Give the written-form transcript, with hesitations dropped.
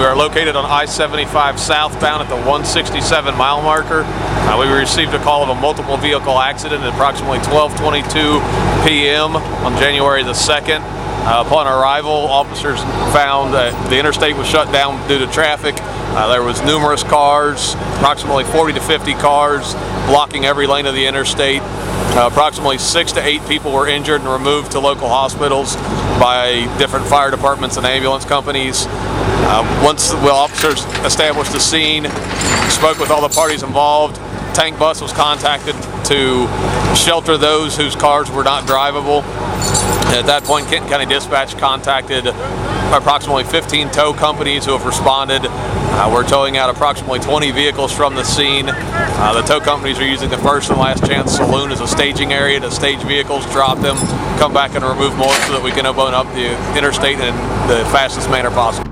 We are located on I-75 southbound at the 167 mile marker. We received a call of a multiple vehicle accident at approximately 12:22 p.m. on January the 2nd. Upon arrival, officers found that the interstate was shut down due to traffic. There was numerous cars, approximately 40 to 50 cars, blocking every lane of the interstate. Approximately 6 to 8 people were injured and removed to local hospitals by different fire departments and ambulance companies. Once the officers established the scene, spoke with all the parties involved, tank bus was contacted to shelter those whose cars were not drivable. At that point, Kenton County Dispatch contacted approximately 15 tow companies who have responded. We're towing out approximately 20 vehicles from the scene. The tow companies are using the First and Last Chance Saloon as a staging area to stage vehicles, drop them, come back and remove more so that we can open up the interstate in the fastest manner possible.